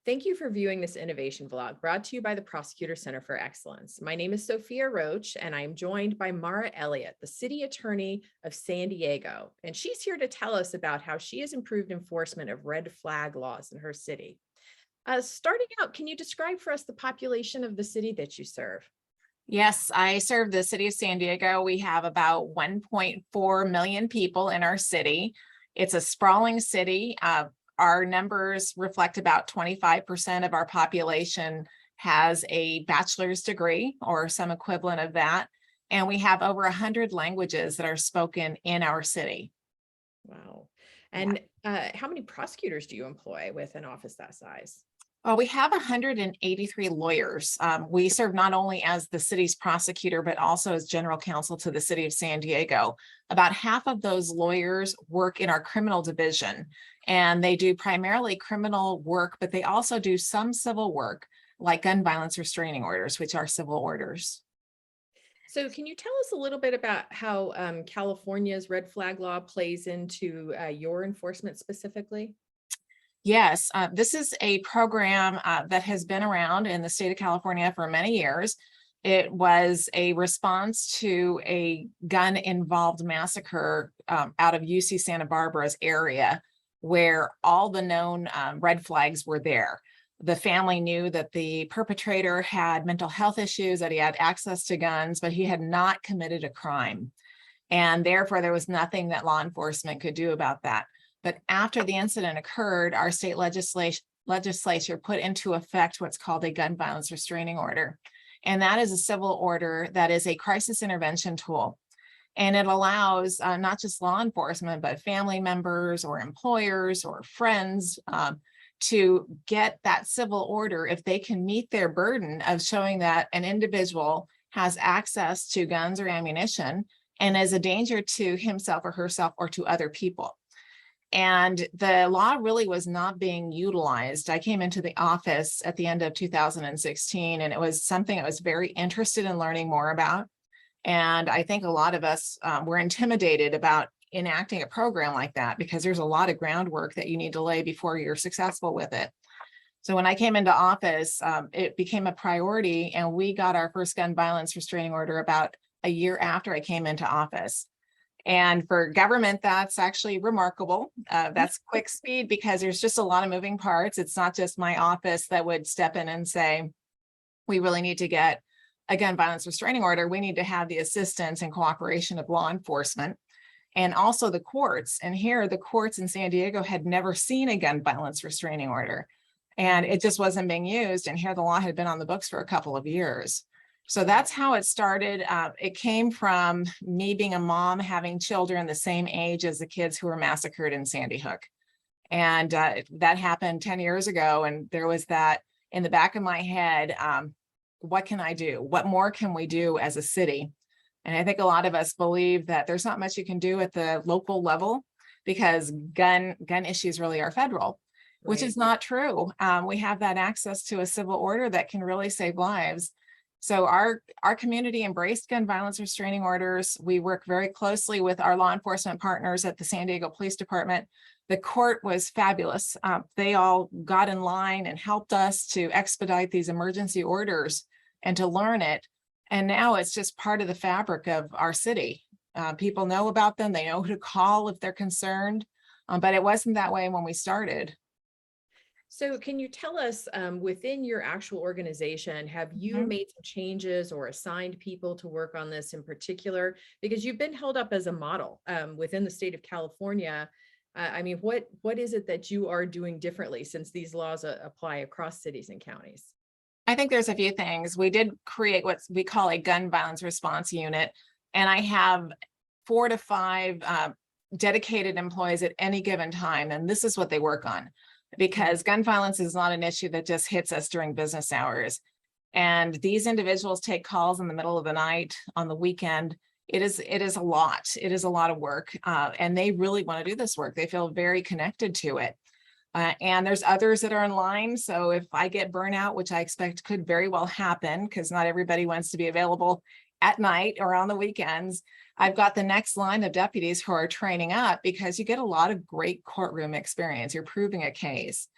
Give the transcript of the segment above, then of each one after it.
Thank you for viewing this innovation vlog brought to you by the Prosecutors Center for Excellence. My name is Sophia Roach, and I am joined by Mara Elliott, the City Attorney of San Diego. And she's here to tell us about how she has improved enforcement of red flag laws in her city. Starting out, can you describe for us the population of the city that you serve? Yes, I serve the city of San Diego. We have about 1.4 million people in our city. It's a sprawling city. Our numbers reflect about 25% of our population has a bachelor's degree or some equivalent of that. And we have over 100 languages that are spoken in our city. Wow. Yeah. And how many prosecutors do you employ with an office that size? Well, we have 183 lawyers. We serve not only as the city's prosecutor, but also as general counsel to the city of San Diego. About half of those lawyers work in our criminal division, and they do primarily criminal work, but they also do some civil work like gun violence restraining orders, which are civil orders. So can you tell us a little bit about how California's red flag law plays into your enforcement specifically? Yes, this is a program that has been around in the state of California for many years. It was a response to a gun-involved massacre out of UC Santa Barbara's area, where all the known red flags were there. The family knew that the perpetrator had mental health issues, that he had access to guns, but he had not committed a crime. And therefore, there was nothing that law enforcement could do about that. But after the incident occurred, our state legislature put into effect what's called a gun violence restraining order. And that is a civil order that is a crisis intervention tool. And it allows not just law enforcement, but family members or employers or friends to get that civil order if they can meet their burden of showing that an individual has access to guns or ammunition and is a danger to himself or herself or to other people. And the law really was not being utilized. I came into the office at the end of 2016, and it was something I was very interested in learning more about. And I think a lot of us were intimidated about enacting a program like that because there's a lot of groundwork that you need to lay before you're successful with it. So when I came into office, it became a priority, and we got our first gun violence restraining order about a year after I came into office. And for government, that's actually remarkable. That's quick speed because there's just a lot of moving parts. It's not just my office that would step in and say, we really need to get a gun violence restraining order. We need to have the assistance and cooperation of law enforcement and also the courts. And here, the courts in San Diego had never seen a gun violence restraining order, and it just wasn't being used. And here the law had been on the books for a couple of years. So that's how it started. It came from me being a mom, having children the same age as the kids who were massacred in Sandy Hook. And that happened 10 years ago. And there was that in the back of my head, what can I do? What more can we do as a city? And I think a lot of us believe that there's not much you can do at the local level because gun issues really are federal, which is not true. We have that access to a civil order that can really save lives. So our community embraced gun violence restraining orders. We work very closely with our law enforcement partners at the San Diego Police Department. The court was fabulous. They all got in line and helped us to expedite these emergency orders and to learn it. And now it's just part of the fabric of our city. People know about them. They know who to call if they're concerned, but it wasn't that way when we started. So can you tell us within your actual organization, have you made some changes or assigned people to work on this in particular? Because you've been held up as a model within the state of California. I mean, what is it that you are doing differently since these laws apply across cities and counties? I think there's a few things. We did create what we call a gun violence response unit, and I have 4 to 5 dedicated employees at any given time, and this is what they work on. Because gun violence is not an issue that just hits us during business hours. And these individuals take calls in the middle of the night, on the weekend. It is a lot. It is a lot of work. And they really want to do this work. They feel very connected to it. And there's others that are in line. So if I get burnout, which I expect could very well happen, because not everybody wants to be available at night or on the weekends, I've got the next line of deputies who are training up because you get a lot of great courtroom experience. You're proving a case.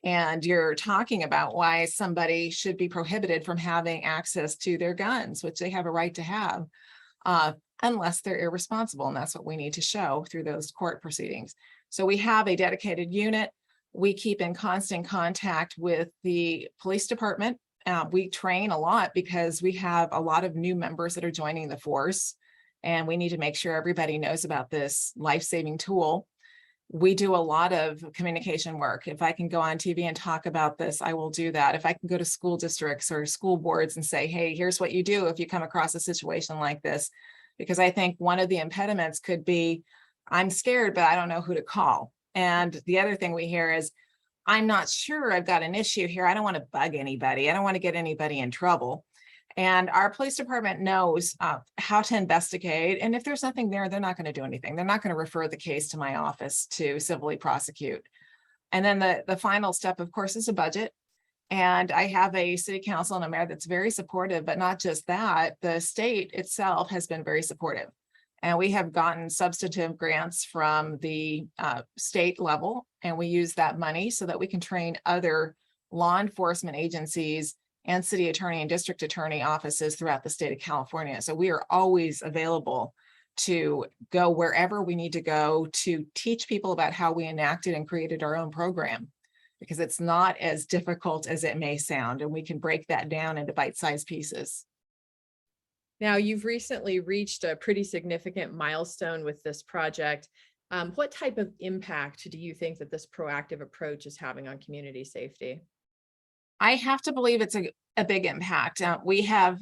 And you're talking about why somebody should be prohibited from having access to their guns, which they have a right to have, unless they're irresponsible. And that's what we need to show through those court proceedings. So we have a dedicated unit. We keep in constant contact with the police department. We train a lot because we have a lot of new members that are joining the force, and we need to make sure everybody knows about this life-saving tool. We do a lot of communication work. If I can go on TV and talk about this, I will do that. If I can go to school districts or school boards and say, hey, here's what you do if you come across a situation like this. Because I think one of the impediments could be, I'm scared, but I don't know who to call. And the other thing we hear is, I'm not sure I've got an issue here. I don't want to bug anybody. I don't want to get anybody in trouble. And our police department knows how to investigate. And if there's nothing there, they're not going to do anything. They're not going to refer the case to my office to civilly prosecute. And then the final step, of course, is a budget. And I have a city council and a mayor that's very supportive, but not just that, the state itself has been very supportive. And we have gotten substantive grants from the state level, and we use that money so that we can train other law enforcement agencies and city attorney and district attorney offices throughout the state of California. So we are always available to go wherever we need to go to teach people about how we enacted and created our own program, because it's not as difficult as it may sound, and we can break that down into bite-sized pieces. Now, you've recently reached a pretty significant milestone with this project. What type of impact do you think that this proactive approach is having on community safety? I have to believe it's a big impact. We have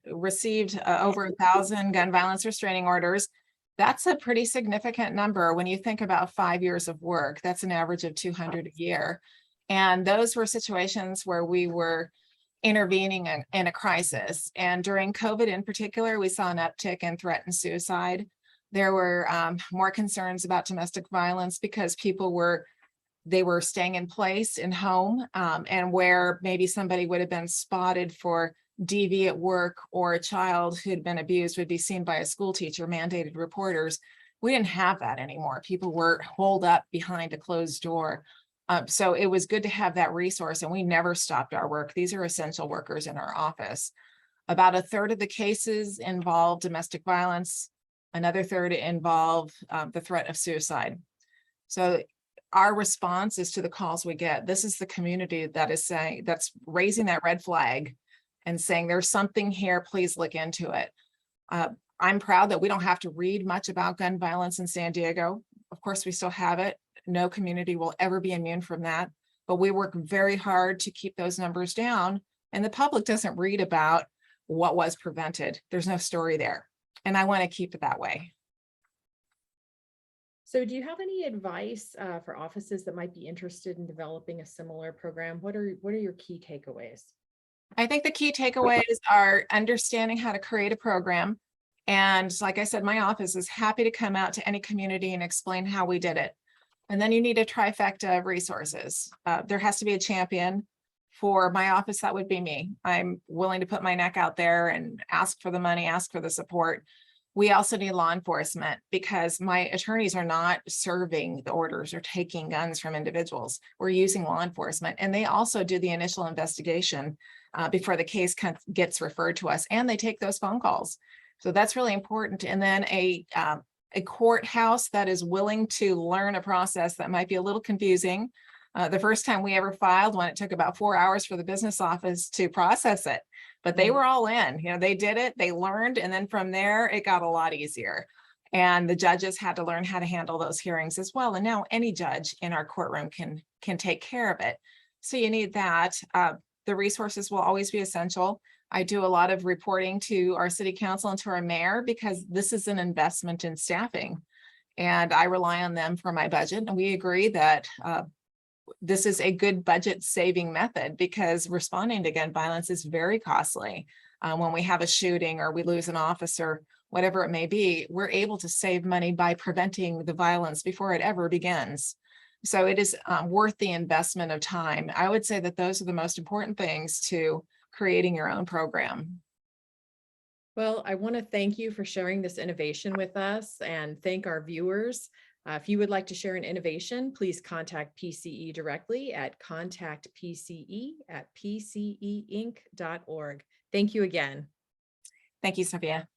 received over 1,000 gun violence restraining orders. That's a pretty significant number when you think about 5 years of work. That's an average of 200 a year. And those were situations where we were intervening in a crisis. And during COVID in particular, we saw an uptick in threat and suicide. There were more concerns about domestic violence because people were staying in place in home, and where maybe somebody would have been spotted for DV at work, or a child who had been abused would be seen by a school teacher, mandated reporters. We didn't have that anymore. People were holed up behind a closed door. So it was good to have that resource, and we never stopped our work. These are essential workers in our office. About a third of the cases involve domestic violence. Another third involve the threat of suicide. So our response is to the calls we get. This is the community that is saying, that's raising that red flag and saying, there's something here, please look into it. I'm proud that we don't have to read much about gun violence in San Diego. Of course, we still have it. No community will ever be immune from that, but we work very hard to keep those numbers down. And the public doesn't read about what was prevented. There's no story there. And I want to keep it that way. So do you have any advice for offices that might be interested in developing a similar program? What are your key takeaways? I think the key takeaways are understanding how to create a program. And like I said, my office is happy to come out to any community and explain how we did it. And then you need a trifecta of resources. There has to be a champion. For my office, that would be me. I'm willing to put my neck out there and ask for the money, ask for the support. We also need law enforcement, because my attorneys are not serving the orders or taking guns from individuals. We're using law enforcement, and they also do the initial investigation before the case gets referred to us, and they take those phone calls. So that's really important. And then a courthouse that is willing to learn a process that might be a little confusing. The first time we ever filed one, it took about 4 hours for the business office to process it, but they were all in, they did it, they learned. And then from there, it got a lot easier. And the judges had to learn how to handle those hearings as well. And now any judge in our courtroom can take care of it. So you need that. The resources will always be essential. I do a lot of reporting to our city council and to our mayor, because this is an investment in staffing. And I rely on them for my budget. And we agree that this is a good budget saving method, because responding to gun violence is very costly. When we have a shooting or we lose an officer, whatever it may be, we're able to save money by preventing the violence before it ever begins. So it is worth the investment of time. I would say that those are the most important things to creating your own program. Well, I want to thank you for sharing this innovation with us, and thank our viewers If you would like to share an innovation, please contact PCE directly at contactpce@pceinc.org. Thank you again. Thank you, Sophia.